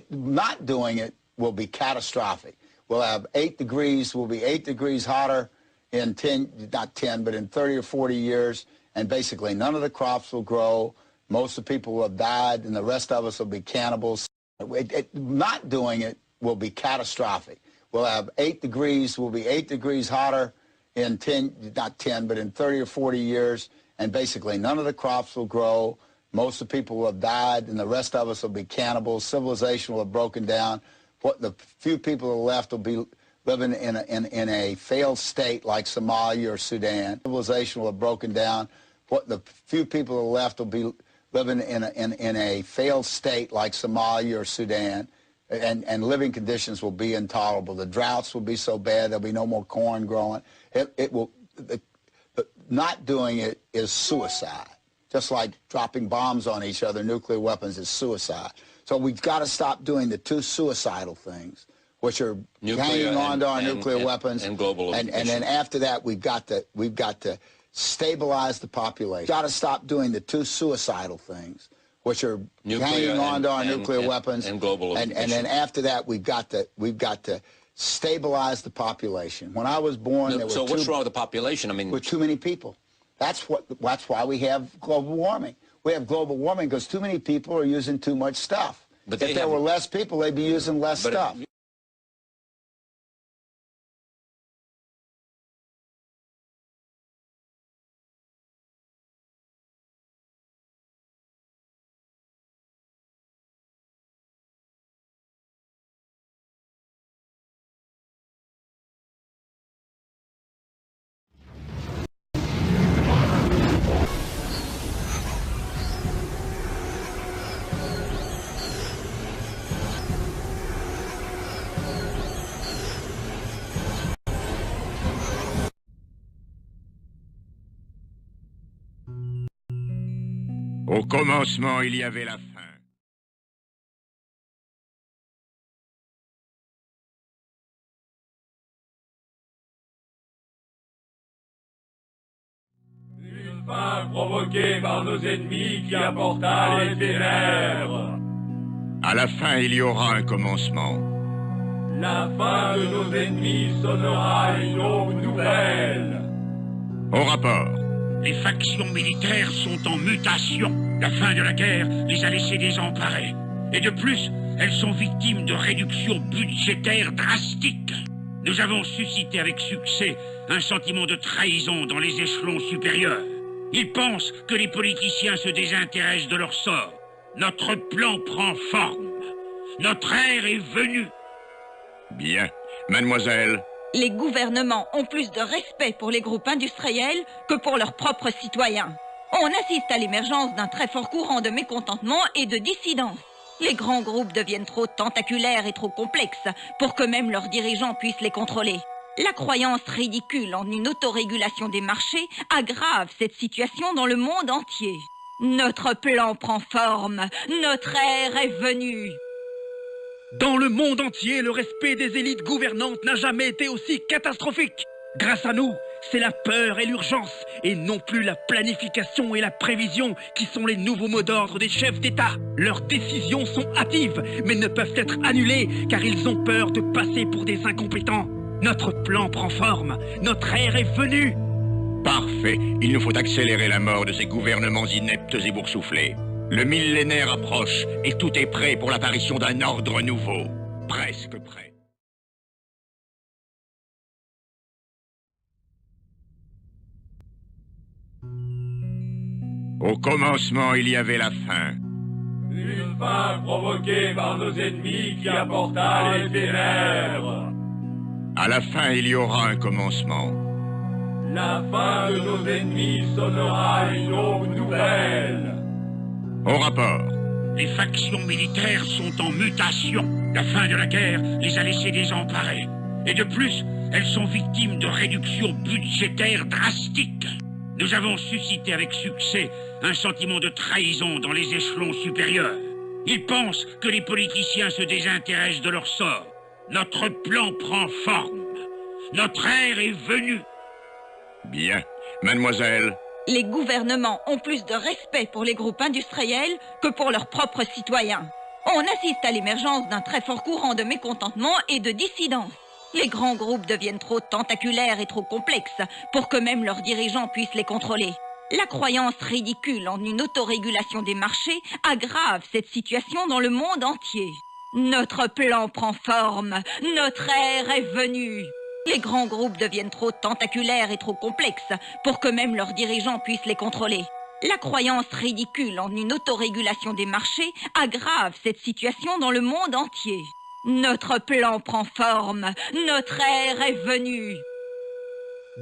Not doing it will be catastrophic. We'll have 8 degrees, we'll be 8 degrees hotter in 30 or 40 years, and basically none of the crops will grow. Most of the people will have died, and the rest of us will be cannibals. Not doing it will be catastrophic. We'll have 8 degrees, we'll be 8 degrees hotter in 30 or 40 years, and basically none of the crops will grow. Most of the people will have died, and the rest of us will be cannibals. Civilization will have broken down. What the few people that are left will be living in a failed state like Somalia or Sudan. Civilization will have broken down. What the few people that are left will be living in a failed state like Somalia or Sudan, and living conditions will be intolerable. The droughts will be so bad there'll be no more corn growing. Not doing it is suicide. Just like dropping bombs on each other, nuclear weapons is suicide. So we've got to stop doing the two suicidal things, which are hanging on to our nuclear weapons and global and then after that we've got to stabilize the population. We've got to stop doing the two suicidal things, which are hanging on to our nuclear weapons and global and then after that we've got to stabilize the population. When I was born, there were so what's wrong with the population? I mean, with too many people. That's why we have global warming. We have global warming because too many people are using too much stuff. But if there were less people, they'd be using less stuff. Au commencement, il y avait la faim. Une faim provoquée par nos ennemis qui apporta les ténèbres. À la fin, il y aura un commencement. La fin de nos ennemis sonnera une aube nouvelle. Au rapport. Les factions militaires sont en mutation. La fin de la guerre les a laissées désemparées. Et de plus, elles sont victimes de réductions budgétaires drastiques. Nous avons suscité avec succès un sentiment de trahison dans les échelons supérieurs. Ils pensent que les politiciens se désintéressent de leur sort. Notre plan prend forme. Notre ère est venue. Bien. Mademoiselle. Les gouvernements ont plus de respect pour les groupes industriels que pour leurs propres citoyens. On assiste à l'émergence d'un très fort courant de mécontentement et de dissidence. Les grands groupes deviennent trop tentaculaires et trop complexes pour que même leurs dirigeants puissent les contrôler. La croyance ridicule en une autorégulation des marchés aggrave cette situation dans le monde entier. Notre plan prend forme. Notre ère est venue. Dans le monde entier, le respect des élites gouvernantes n'a jamais été aussi catastrophique. Grâce à nous, c'est la peur et l'urgence, et non plus la planification et la prévision qui sont les nouveaux mots d'ordre des chefs d'État. Leurs décisions sont hâtives, mais ne peuvent être annulées, car ils ont peur de passer pour des incompétents. Notre plan prend forme, notre ère est venue. Parfait. Il nous faut accélérer la mort de ces gouvernements ineptes et boursouflés. Le millénaire approche et tout est prêt pour l'apparition d'un ordre nouveau. Presque prêt. Au commencement, il y avait la faim. Une faim provoquée par nos ennemis qui apporta les ténèbres. À la fin, il y aura un commencement. La fin de nos ennemis sonnera une aube nouvelle. Au rapport. Les factions militaires sont en mutation. La fin de la guerre les a laissés désemparés. Et de plus, elles sont victimes de réductions budgétaires drastiques. Nous avons suscité avec succès un sentiment de trahison dans les échelons supérieurs. Ils pensent que les politiciens se désintéressent de leur sort. Notre plan prend forme. Notre ère est venue. Bien. Mademoiselle, Les gouvernements ont plus de respect pour les groupes industriels que pour leurs propres citoyens. On assiste à l'émergence d'un très fort courant de mécontentement et de dissidence. Les grands groupes deviennent trop tentaculaires et trop complexes pour que même leurs dirigeants puissent les contrôler. La croyance ridicule en une autorégulation des marchés aggrave cette situation dans le monde entier. Notre plan prend forme, notre ère est venue. Les grands groupes deviennent trop tentaculaires et trop complexes pour que même leurs dirigeants puissent les contrôler. La croyance ridicule en une autorégulation des marchés aggrave cette situation dans le monde entier. Notre plan prend forme, notre ère est venue.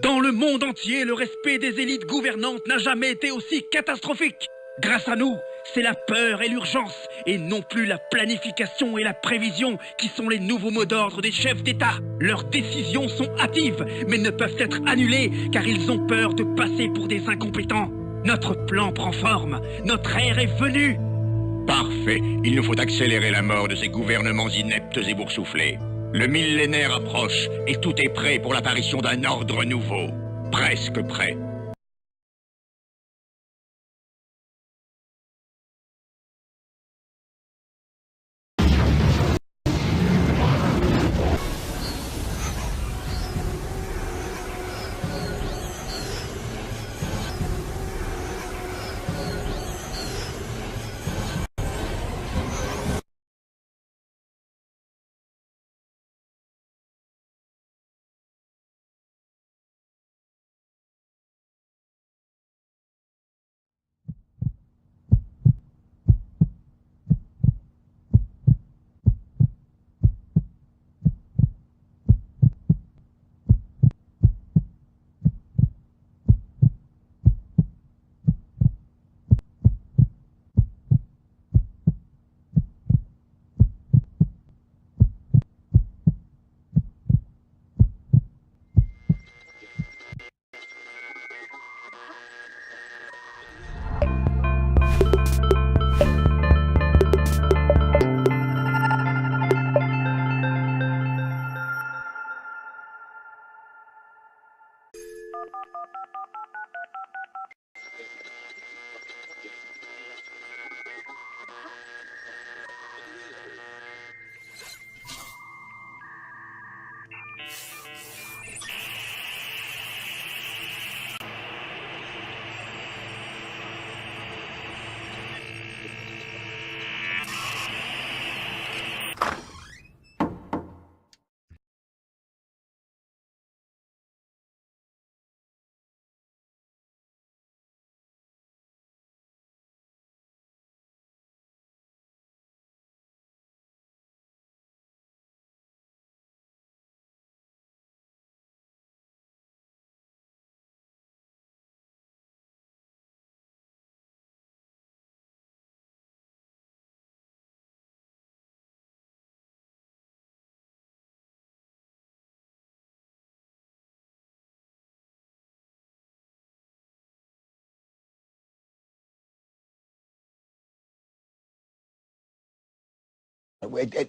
Dans le monde entier, le respect des élites gouvernantes n'a jamais été aussi catastrophique. Grâce à nous, c'est la peur et l'urgence, et non plus la planification et la prévision qui sont les nouveaux mots d'ordre des chefs d'État. Leurs décisions sont hâtives, mais ne peuvent être annulées, car ils ont peur de passer pour des incompétents. Notre plan prend forme, notre ère est venue. parfait. Il nous faut accélérer la mort de ces gouvernements ineptes et boursouflés. Le millénaire approche et tout est prêt pour l'apparition d'un ordre nouveau. Presque prêt.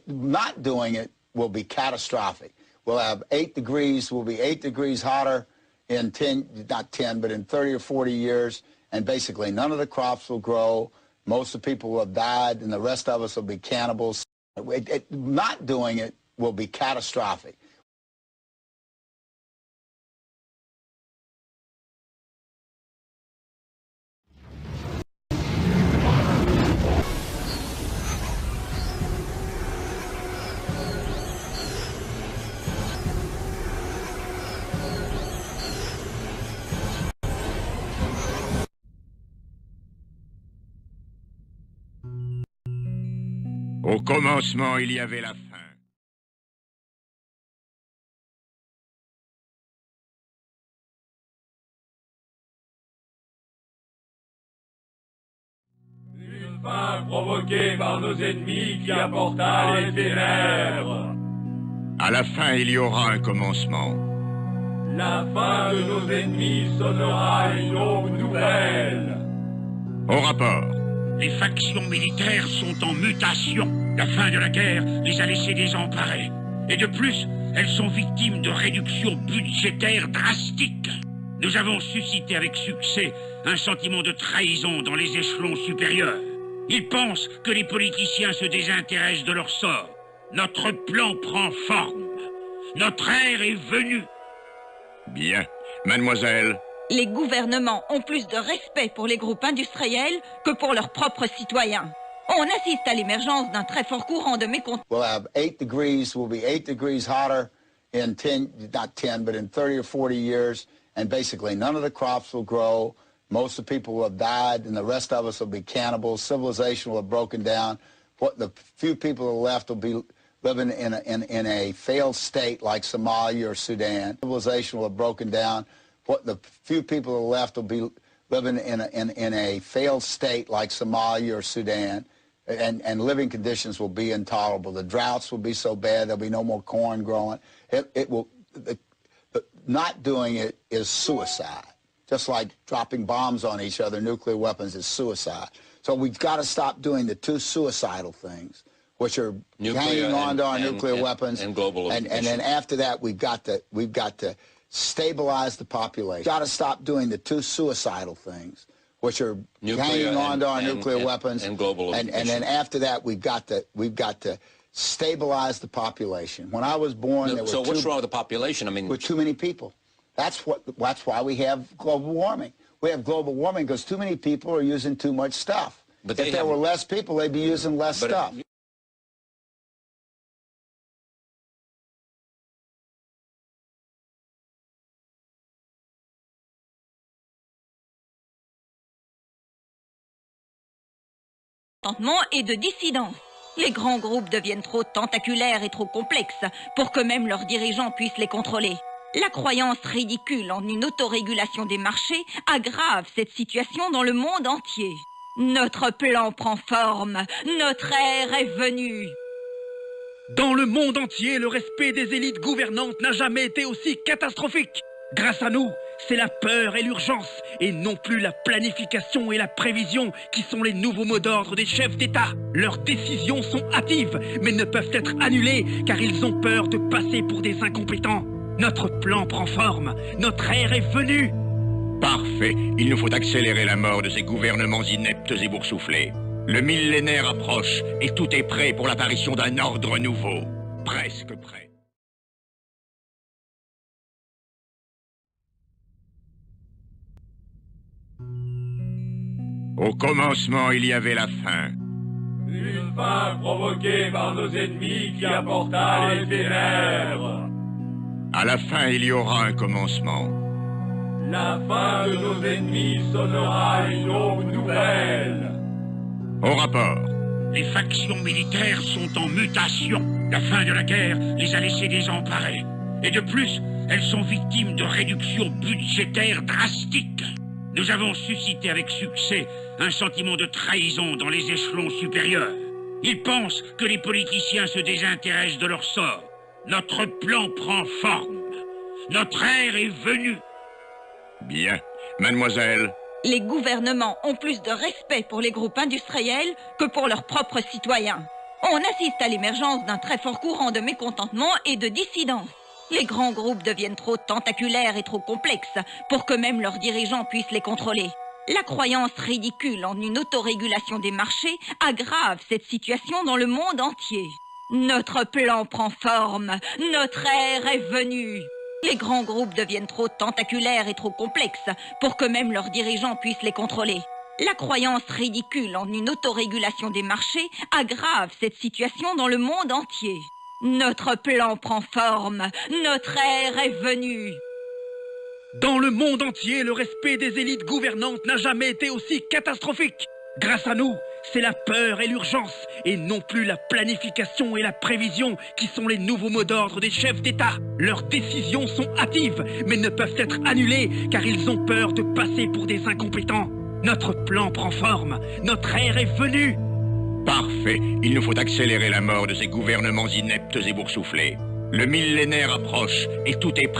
Not doing it will be catastrophic. We'll have 8 degrees, we'll be 8 degrees hotter in 10, not 10, but in 30 or 40 years, and basically none of the crops will grow. Most of the people will have died, and the rest of us will be cannibals. Not doing it will be catastrophic. Au commencement, il y avait la fin. Une fin provoquée par nos ennemis qui apporta les ténèbres. À la fin, il y aura un commencement. La fin de nos ennemis sonnera une aube nouvelle. Au rapport. Les factions militaires sont en mutation. La fin de la guerre les a laissés désemparés. Et de plus, elles sont victimes de réductions budgétaires drastiques. Nous avons suscité avec succès un sentiment de trahison dans les échelons supérieurs. Ils pensent que les politiciens se désintéressent de leur sort. Notre plan prend forme. Notre ère est venue. Bien. Mademoiselle, Les gouvernements ont plus de respect pour les groupes industriels que pour leurs propres citoyens. On assiste à l'émergence d'un très fort courant de mécontentement. We'll have 8 degrees, we'll be 8 degrees hotter in 10, not 10, but in 30 or 40 years. And basically none of the crops will grow. Most of the people will have died and the rest of us will be cannibals. Civilization will have broken down. What the few people who are left will be living in a failed state like Somalia or Sudan. Civilization will have broken down. What the few people who are left will be living in a failed state like Somalia or Sudan. And living conditions will be intolerable. The droughts will be so bad there'll be no more corn growing. Not doing it is suicide. Just like dropping bombs on each other, nuclear weapons is suicide. So we've got to stop doing the two suicidal things, which are hanging on to our nuclear weapons and global and then after that we've got to stabilize the population. Got to stop doing the two suicidal things, which are hanging on to our nuclear weapons and global and then after that we've got to stabilize the population. When I was born, there were so what's wrong with the population? I mean, with too many people. That's why we have global warming. We have global warming because too many people are using too much stuff. But if there were less people, they'd be using less stuff. Et de dissidence. Les grands groupes deviennent trop tentaculaires et trop complexes pour que même leurs dirigeants puissent les contrôler. La croyance ridicule en une autorégulation des marchés aggrave cette situation dans le monde entier. Notre plan prend forme, notre ère est venue. Dans le monde entier, le respect des élites gouvernantes n'a jamais été aussi catastrophique. Grâce à nous, c'est la peur et l'urgence, et non plus la planification et la prévision qui sont les nouveaux mots d'ordre des chefs d'État. Leurs décisions sont hâtives, mais ne peuvent être annulées, car ils ont peur de passer pour des incompétents. Notre plan prend forme, notre ère est venue. Parfait. Il nous faut accélérer la mort de ces gouvernements ineptes et boursouflés. Le millénaire approche, et tout est prêt pour l'apparition d'un ordre nouveau. Presque prêt. Au commencement, il y avait la fin. Une fin provoquée par nos ennemis qui apporta les ténèbres. À la fin, il y aura un commencement. La fin de nos ennemis sonnera une aube nouvelle. Au rapport. Les factions militaires sont en mutation. La fin de la guerre les a laissés désemparés. Et de plus, elles sont victimes de réductions budgétaires drastiques. Nous avons suscité avec succès un sentiment de trahison dans les échelons supérieurs. Ils pensent que les politiciens se désintéressent de leur sort. Notre plan prend forme. Notre ère est venue. Bien. Mademoiselle, Les gouvernements ont plus de respect pour les groupes industriels que pour leurs propres citoyens. On assiste à l'émergence d'un très fort courant de mécontentement et de dissidence. Les grands groupes deviennent trop tentaculaires et trop complexes pour que même leurs dirigeants puissent les contrôler. La croyance ridicule en une autorégulation des marchés aggrave cette situation dans le monde entier. Notre plan prend forme, notre ère est venue. Les grands groupes deviennent trop tentaculaires et trop complexes pour que même leurs dirigeants puissent les contrôler. La croyance ridicule en une autorégulation des marchés aggrave cette situation dans le monde entier. Notre plan prend forme, notre ère est venue. Dans le monde entier, le respect des élites gouvernantes n'a jamais été aussi catastrophique. Grâce à nous, c'est la peur et l'urgence, et non plus la planification et la prévision qui sont les nouveaux mots d'ordre des chefs d'État. Leurs décisions sont hâtives, mais ne peuvent être annulées, car ils ont peur de passer pour des incompétents. Notre plan prend forme, notre ère est venue. Parfait. Il nous faut accélérer la mort de ces gouvernements ineptes et boursouflés. Le millénaire approche et tout est prêt.